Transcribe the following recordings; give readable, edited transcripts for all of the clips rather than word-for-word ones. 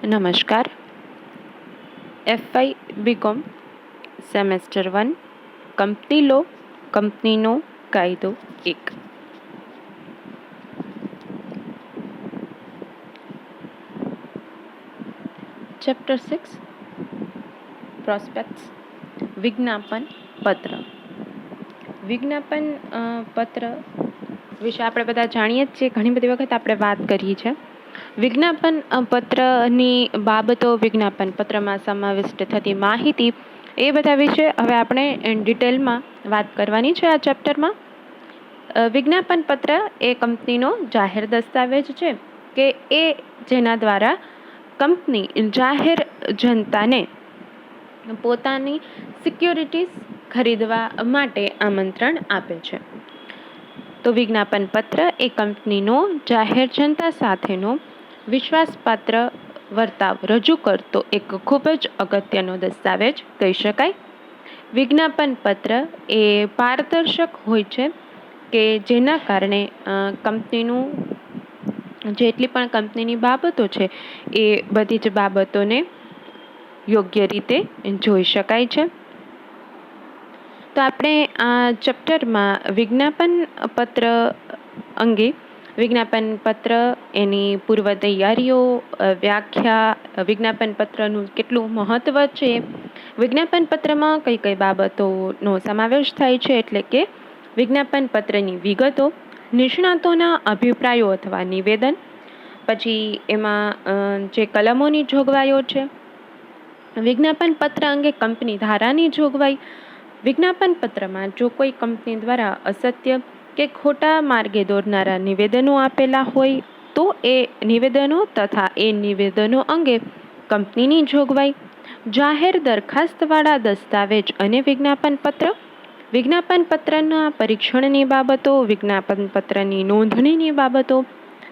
નમસ્કાર. FY BCom semester 1 company law કંપનીનો કાયદો 1. ચેપ્ટર 6 પ્રોસ્પેક્ટ્સ. વિજ્ઞાપન પત્ર. વિજ્ઞાપન પત્ર વિશે આપણે બધા જાણીએ જ છીએ, ઘણી બધી વખત આપણે વાત કરી છે. વિજ્ઞાપન પત્રની બાબતો, વિજ્ઞાપન પત્રમાં સમાવિષ્ટ થતી માહિતી, એ બધા વિશે હવે આપણે ડિટેલમાં વાત કરવાની છે આ ચેપ્ટરમાં. વિજ્ઞાપન પત્ર એ કંપનીનો જાહેર દસ્તાવેજ છે કે એ જેના દ્વારા કંપની જાહેર જનતાને પોતાની સિક્યોરિટીઝ ખરીદવા માટે આમંત્રણ આપે છે. તો વિજ્ઞાપન પત્ર એ કંપનીનો જાહેર જનતા સાથેનો વિશ્વાસપાત્ર વર્તાવ રજૂ કરતો એક ખૂબ જ અગત્યનો દસ્તાવેજ કહી શકાય. વિજ્ઞાપન પત્ર એ પારદર્શક હોય છે કે જેના કારણે કંપનીનું જેટલી પણ કંપનીની બાબતો છે એ બધી જ બાબતોને યોગ્ય રીતે જોઈ શકાય છે. તો આપણે આ ચેપ્ટરમાં વિજ્ઞાપન પત્ર અંગે, વિજ્ઞાપન પત્ર, એની પૂર્વ તૈયારીઓ, વ્યાખ્યા, વિજ્ઞાપન પત્રનું કેટલું મહત્ત્વ છે, વિજ્ઞાપન પત્રમાં કઈ કઈ બાબતોનો સમાવેશ થાય છે, એટલે કે વિજ્ઞાપન પત્રની વિગતો, નિષ્ણાતોના અભિપ્રાયો અથવા નિવેદન, પછી એમાં જે કલમોની જોગવાઈઓ છે, વિજ્ઞાપન પત્ર અંગે કંપની ધારાની જોગવાઈ, વિજ્ઞાપન પત્રમાં જો કોઈ કંપની દ્વારા અસત્ય કે ખોટા માર્ગે દોરનારા નિવેદનો આપેલા હોય તો એ નિવેદનો તથા એ નિવેદનો અંગે કંપનીની જોગવાઈ, જાહેર દરખાસ્તવાળા દસ્તાવેજ અને વિજ્ઞાપન પત્ર, વિજ્ઞાપન પત્રના પરીક્ષણની બાબતો, વિજ્ઞાપન પત્રની નોંધણીની બાબતો,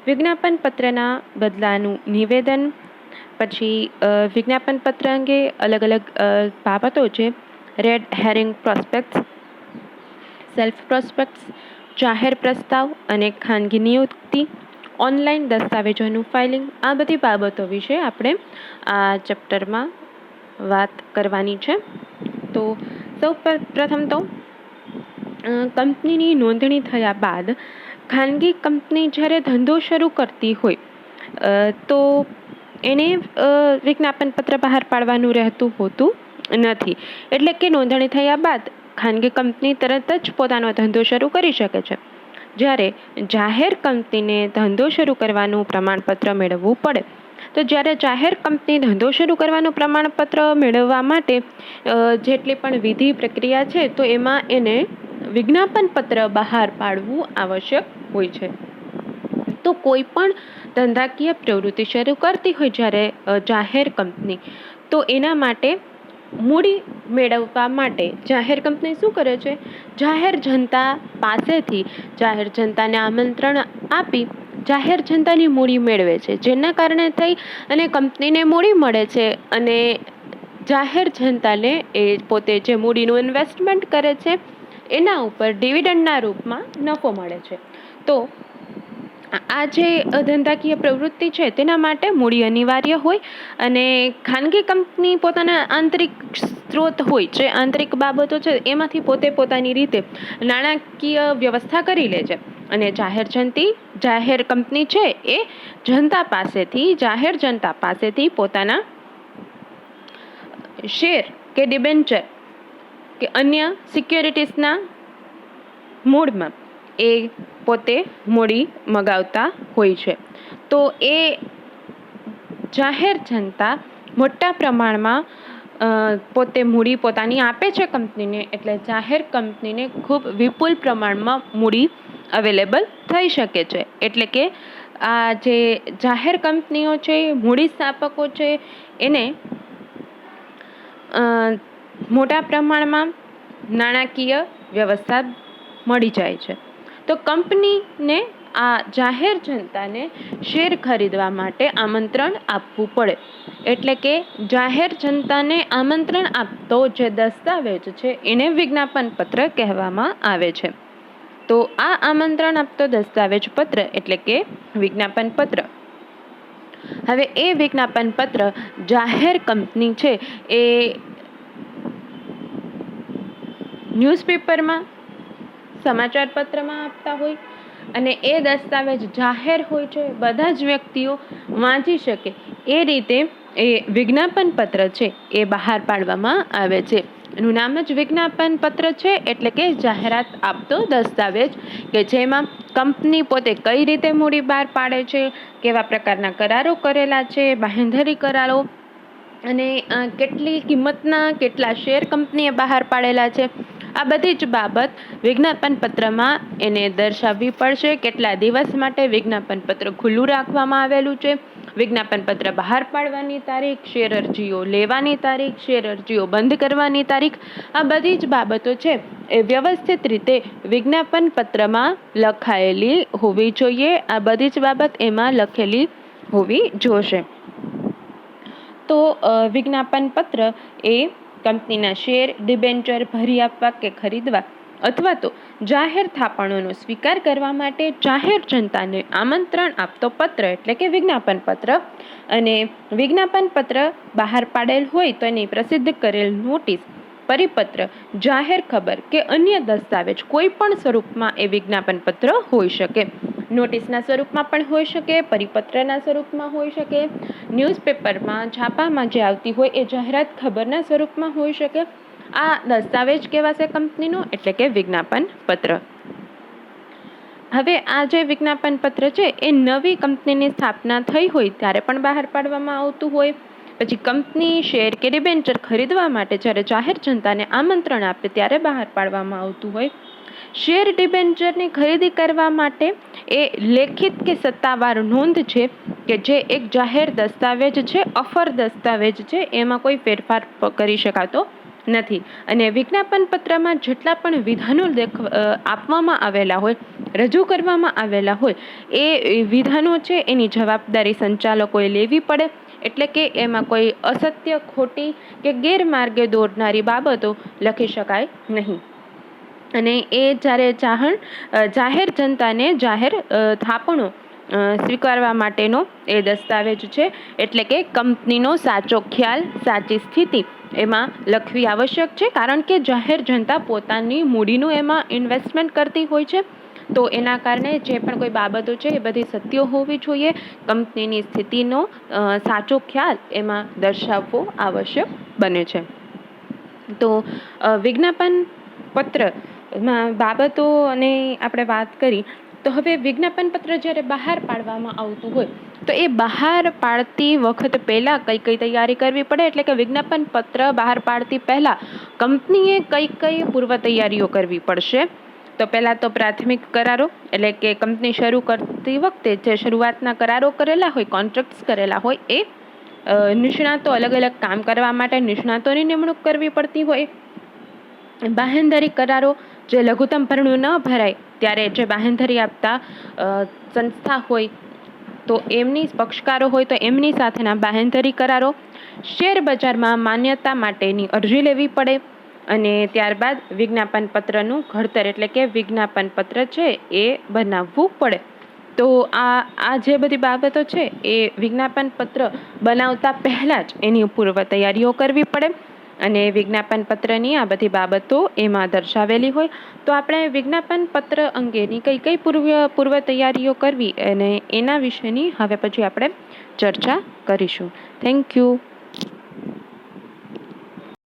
વિજ્ઞાપન પત્રના બદલાનું નિવેદન, પછી વિજ્ઞાપન પત્ર અંગે અલગ અલગ બાબતો છે. રેડ હેરિંગ પ્રોસ્પેક્ટ્સ, સેલ્ફ પ્રોસ્પેક્ટ્સ, જાહેર પ્રસ્તાવ અને ખાનગી નિયુક્તિ, ઓનલાઈન દસ્તાવેજોનું ફાઇલિંગ, આ બધી બાબતો વિશે આપણે આ ચેપ્ટરમાં વાત કરવાની છે. તો સૌ પ્રથમ તો કંપનીની નોંધણી થયા બાદ ખાનગી કંપની જ્યારે ધંધો શરૂ કરતી હોય તો એને વિજ્ઞાપન પત્ર બહાર પાડવાનું રહેતું હોતું નથી. એટલે કે નોંધણી થયા બાદ ખાનગી કંપની તરત જ પોતાનો ધંધો શરૂ કરી શકે છે. જ્યારે જાહેર કંપનીને ધંધો શરૂ કરવાનું પ્રમાણપત્ર મેળવવું પડે, તો જ્યારે જાહેર કંપની ધંધો શરૂ કરવાનું પ્રમાણપત્ર મેળવવા માટે જેટલી પણ વિધિ પ્રક્રિયા છે તો એમાં એને વિજ્ઞાપન પત્ર બહાર પાડવું આવશ્યક હોય છે. તો કોઈ પણ ધંધાકીય પ્રવૃત્તિ શરૂ કરતી હોય જ્યારે જાહેર કંપની, તો એના માટે મૂડી મેળવવા માટે જાહેર કંપની શું કરે છે? જાહેર જનતા પાસેથી જાહેર જનતાને આમંત્રણ આપી જાહેર જનતાની મૂડી મેળવે છે, જેના કારણે થઈ અને કંપનીને મૂડી મળે છે અને જાહેર જનતાને એ પોતે જે મૂડીનું ઇન્વેસ્ટમેન્ટ કરે છે એના ઉપર ડિવિડન્ડના રૂપમાં નફો મળે છે. તો આ જે ધંધાકીય પ્રવૃત્તિ છે તેના માટે મૂડી અનિવાર્ય હોય અને ખાનગી કંપની પોતાના આંતરિક સ્ત્રોત હોય છે, આંતરિક બાબતો છે, એમાંથી પોતે પોતાની રીતે નાણાકીય વ્યવસ્થા કરી લે છે. અને જાહેર કંપની છે એ જાહેર જનતા પાસેથી પોતાના શેર કે ડિબેન્ચર કે અન્ય સિક્યોરિટીઝના મૂળમાં એ પોતે મૂડી મગાવતા હોય છે. તો એ જાહેર જનતા મોટા પ્રમાણમાં પોતે મૂડી પોતાની આપે છે કંપનીને, એટલે જાહેર કંપનીને ખૂબ વિપુલ પ્રમાણમાં મૂડી અવેલેબલ થઈ શકે છે. એટલે કે આ જે જાહેર કંપનીઓ છે, મૂડી સ્થાપકો છે, એને મોટા પ્રમાણમાં નાણાકીય વ્યવસ્થા મળી જાય છે. તો કંપનીને આ જાહેર જનતાને શેર ખરીદવા માટે આમંત્રણ આપવું પડે. એટલે કે જાહેર જનતાને આમંત્રણ આપતો જે દસ્તાવેજ છે એને વિજ્ઞાપન પત્ર કહેવામાં આવે છે. તો આ આમંત્રણ આપતો દસ્તાવેજ પત્ર એટલે કે વિજ્ઞાપન પત્ર હવે એ વિજ્ઞાપન પત્ર જાહેર કંપની છે એ ન્યૂઝપેપરમાં, સમાચાર પત્રમાં આપતા હોય અને એ દસ્તાવેજ જાહેર હોય છે, બધા જ વ્યક્તિઓ વાંચી શકે એ રીતે એ વિજ્ઞાપન પત્ર છે એ બહાર પાડવામાં આવે છે. એનું નામ જ વિજ્ઞાપન પત્ર છે, એટલે કે જાહેરાત આપતો દસ્તાવેજ, કે જેમાં કંપની પોતે કઈ રીતે મૂડી બહાર પાડે છે, કેવા પ્રકારના કરારો કરેલા છે, બાંહેધરી કરારો, અને કેટલી કિંમતના કેટલા શેર કંપનીએ બહાર પાડેલા છે, આ બધી જ બાબત વિજ્ઞાપન પત્રમાં એને દર્શાવવી પડશે. કેટલા દિવસ માટે વિજ્ઞાપન પત્ર ખુલ્લું રાખવામાં આવેલું છે, વિજ્ઞાપન પત્ર બહાર પાડવાની તારીખ, શેર અરજીઓ લેવાની તારીખ, શેર અરજીઓ બંધ કરવાની તારીખ, આ બધી જ બાબતો છે એ વ્યવસ્થિત રીતે વિજ્ઞાપન પત્રમાં લખાયેલી હોવી જોઈએ. આ બધી જ બાબત એમાં લખેલી હોવી જોશે. તો વિજ્ઞાપન પત્ર એ કંપનીના શેર, ડિબેન્ચર ભરી આપવા કે ખરીદવા અથવા તો જાહેર થાપણોનો સ્વીકાર કરવા માટે જાહેર જનતાને આમંત્રણ આપતો પત્ર એટલે કે વિજ્ઞાપન પત્ર. અને વિજ્ઞાપન પત્ર બહાર પાડેલ હોય તો એની પ્રસિદ્ધ કરેલ નોટિસ, પરિપત્ર, જાહેર ખબર કે અન્ય દસ્તાવેજ કોઈ પણ સ્વરૂપમાં એ વિજ્ઞાપન પત્ર હોઈ શકે. નોટિસના સ્વરૂપમાં પણ હોઈ શકે, પરિપત્રના સ્વરૂપમાં હોઈ શકે, ન્યૂઝપેપરમાં છાપામાં જે આવતી હોય એ જાહેરાત ખબરના સ્વરૂપમાં હોઈ શકે. આ દસ્તાવેજ કહેવાશે કંપનીનો, એટલે કે વિજ્ઞાપન પત્ર. હવે આ જે વિજ્ઞાપન પત્ર છે એ નવી કંપનીની સ્થાપના થઈ હોય ત્યારે પણ બહાર પાડવામાં આવતું હોય. પછી કંપની શેર કે ડિબેન્ચર ખરીદવા માટે જ્યારે જાહેર જનતાને આમંત્રણ આપે ત્યારે બહાર પાડવામાં આવતું હોય. શેર ડિબેન્ચરની ખરીદી કરવા માટે એ લેખિત કે સત્તાવાર નોંધ છે કે જે એક જાહેર દસ્તાવેજ છે, અફર દસ્તાવેજ છે, એમાં કોઈ ફેરફાર કરી શકાતો નથી. અને વિજ્ઞાપન પત્રમાં જેટલા પણ વિધાનો આપવામાં આવેલા હોય, રજૂ કરવામાં આવેલા હોય, એ વિધાનો છે એની જવાબદારી સંચાલકોએ લેવી પડે. એટલે કે એમાં કોઈ અસત્ય, ખોટી કે ગેરમાર્ગે દોરનારી બાબતો લખી શકાય નહીં. અને એ જ્યારે જાહેર જનતાને જાહેર થાપણો સ્વીકારવા માટેનો એ દસ્તાવેજ છે, એટલે કે કંપનીનો સાચો ખ્યાલ, સાચી સ્થિતિ એમાં લખવી આવશ્યક છે. કારણ કે જાહેર જનતા પોતાની મૂડીનું એમાં ઇન્વેસ્ટમેન્ટ કરતી હોય છે. તો એના કારણે જે પણ કોઈ બાબતો છે એ બધી સત્ય હોવી જોઈએ. કંપનીની સ્થિતિનો સાચો ખ્યાલ એમાં દર્શાવવો આવશ્યક બને છે. તો વિજ્ઞાપન પત્રમાં બાબતો અને આપણે વાત કરી. તો હવે વિજ્ઞાપન પત્ર જ્યારે બહાર પાડવામાં આવતું હોય તો એ બહાર પાડતી વખત પહેલાં કઈ કઈ તૈયારી કરવી પડે, એટલે કે વિજ્ઞાપન પત્ર બહાર પાડતી પહેલાં કંપનીએ કઈ પૂર્વ તૈયારીઓ કરવી પડશે. તો પહેલાં તો પ્રાથમિક કરારો, એટલે કે કંપની શરૂ કરતી વખતે જે શરૂઆતના કરારો કરેલા હોય, કોન્ટ્રાક્ટ્સ કરેલા હોય, એ નિષ્ણાતો અલગ અલગ કામ કરવા માટે નિષ્ણાતોની નિમણૂક કરવી પડતી હોય. બાંહેધરી કરારો, જે લઘુત્તમ ભરણું ન ભરાય ત્યારે જે બાંહેધરી આપતા સંસ્થા હોય તો એમની પક્ષકારો હોય તો એમની સાથેના બાંહેધરી કરારો, શેર બજારમાં માન્યતા માટેની અરજી લેવી પડે. અને ત્યારબાદ વિજ્ઞાપન પત્રનું ઘડતર, એટલે કે વિજ્ઞાપન પત્ર છે એ બનાવવું પડે. તો આ જે બધી બાબતો છે એ વિજ્ઞાપન પત્ર બનાવતા પહેલાં જ એની પૂર્વ તૈયારીઓ કરવી પડે. અને વિજ્ઞાપન પત્રની આ બધી બાબતો એમાં દર્શાવેલી હોય. તો આપણે વિજ્ઞાપન પત્ર અંગેની કઈ પૂર્વ તૈયારીઓ કરવી અને એના વિશેની હવે પછી આપણે ચર્ચા કરીશું. Thank you.